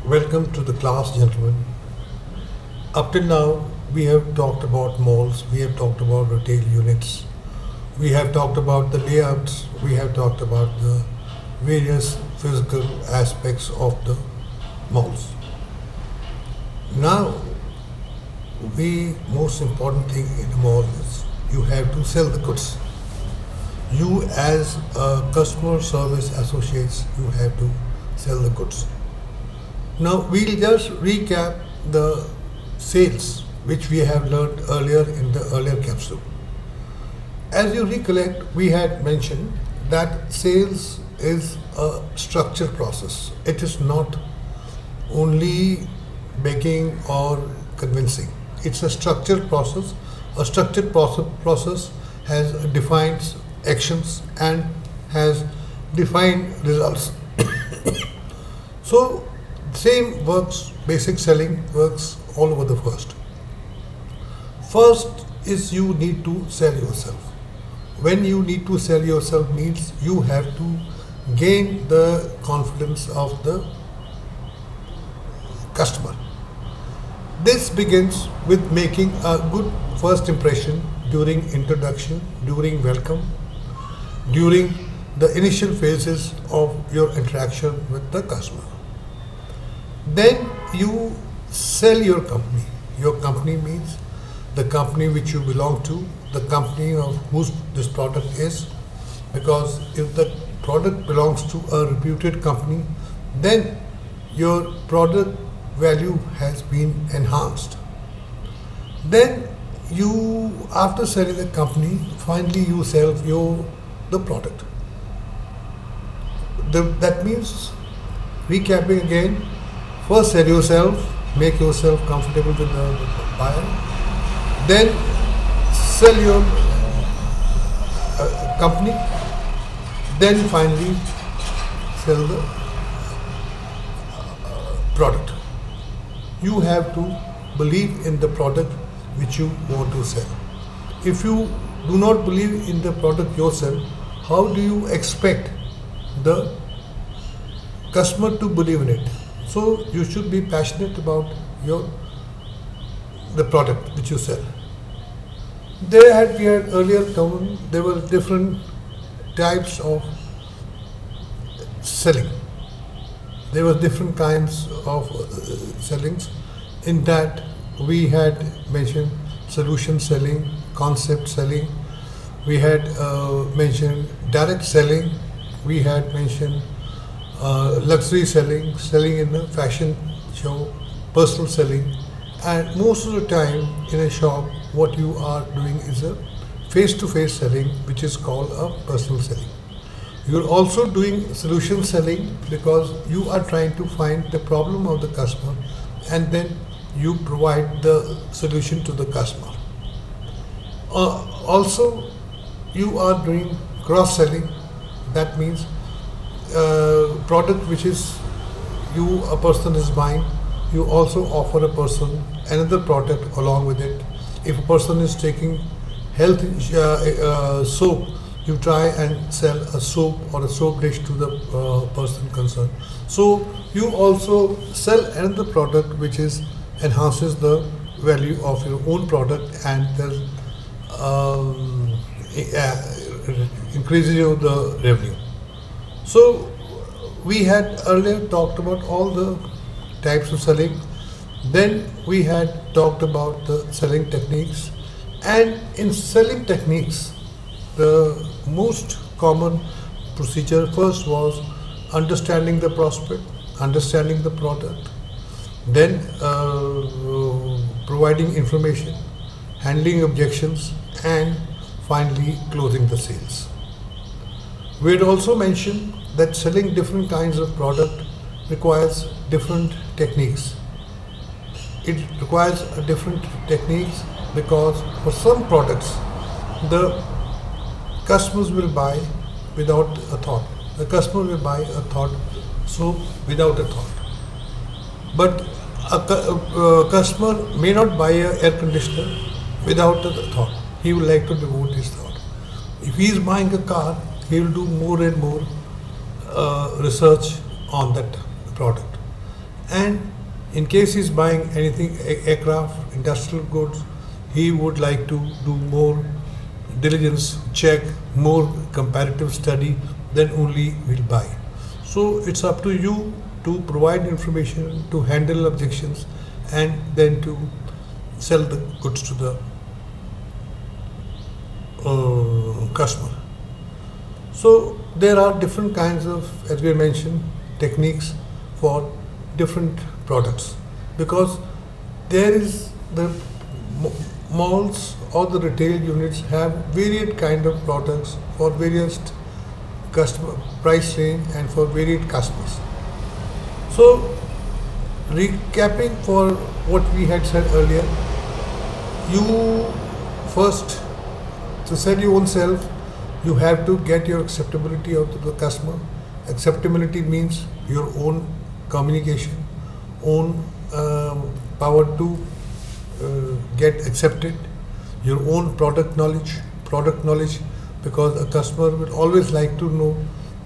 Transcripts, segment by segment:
Welcome to the class, gentlemen. Up till now, we have talked about malls, we have talked about retail units, we have talked about the layouts, we have talked about the various physical aspects of the malls. Now, the most important thing in a mall is you have to sell the goods. You, as a customer service associates, you have to sell the goods. Now we'll just recap the sales which we have learned earlier in the earlier capsule. As you recollect, we had mentioned that sales is a structured process. It is not only begging or convincing. It's a structured process. A structured process has defined actions and has defined results. So same works, basic selling works all over the first. First is you need to sell yourself. When you need to sell yourself means you have to gain the confidence of the customer. This begins with making a good first impression during introduction, during welcome, during the initial phases of your interaction with the customer. Then you sell your company. Your company means the company which you belong to, the company of whose this product is. Because if the product belongs to a reputed company, then your product value has been enhanced. Then you, after selling the company, finally you sell the product. That means, recapping again, first sell yourself, make yourself comfortable with the buyer. Then sell your company. Then finally sell the product. You have to believe in the product which you want to sell. If you do not believe in the product yourself, how do you expect the customer to believe in it? So you should be passionate about the product which you sell. We had earlier covered, there were different types of selling. There were different kinds of sellings. In that we had mentioned solution selling, concept selling. We had mentioned direct selling. We had mentioned luxury selling, selling in a fashion show, personal selling, and most of the time in a shop what you are doing is a face-to-face selling, which is called a personal selling. You're also doing solution selling because you are trying to find the problem of the customer and then you provide the solution to the customer. Also, you are doing cross-selling. That means product which is a person is buying, you also offer a person another product along with it. If a person is taking health soap, you try and sell a soap or a soap dish to the person concerned. So you also sell another product which enhances the value of your own product and increases the revenue. So we had earlier talked about all the types of selling. Then we had talked about the selling techniques. And in selling techniques, the most common procedure first was understanding the prospect, understanding the product, then providing information, handling objections, and finally closing the sales. We had also mentioned that selling different kinds of product requires different techniques. It requires different techniques because for some products, the customers will buy without a thought. The customer will buy a thought soap without a thought. But a customer may not buy an air conditioner without a thought. He would like to devote his thought. If he is buying a car, he will do more and more research on that product. And in case he's buying anything, aircraft, industrial goods, he would like to do more diligence check, more comparative study, then only will buy. So it's up to you to provide information, to handle objections, and then to sell the goods to the customer. So there are different kinds of, as we mentioned, techniques for different products, because there is the malls or the retail units have varied kind of products for various customer price range and for varied customers. So recapping for what we had said earlier, you first, to sell your own self, you have to get your acceptability out to the customer. Acceptability means your own communication, own power to get accepted, your own product knowledge, because a customer will always like to know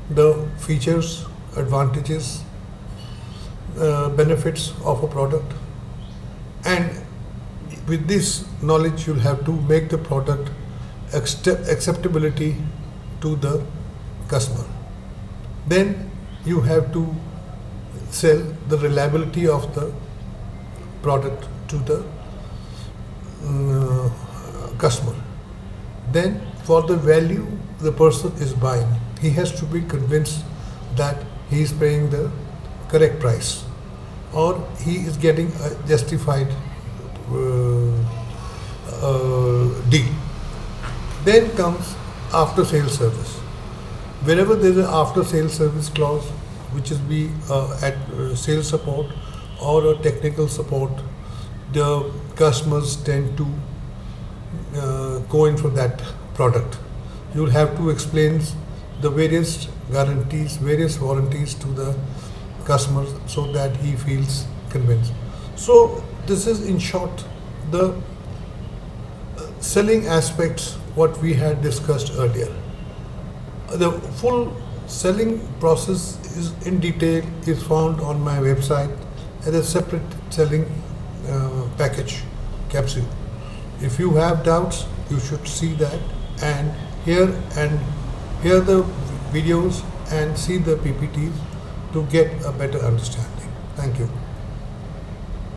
the features, advantages, benefits of a product. And with this knowledge, you'll have to make the product acceptability to the customer. Then you have to sell the reliability of the product to the customer. Then for the value the person is buying, he has to be convinced that he is paying the correct price or he is getting a justified deal. Then comes after sales service. Wherever there is an after sales service clause, which is at sales support or a technical support, the customers tend to go in for that product. You will have to explain the various guarantees, various warranties to the customers so that he feels convinced. So this is in short the selling aspects what we had discussed earlier. The full selling process is in detail is found on my website as a separate selling package capsule. If you have doubts, you should see that and hear the videos and see the PPTs to get a better understanding. Thank you.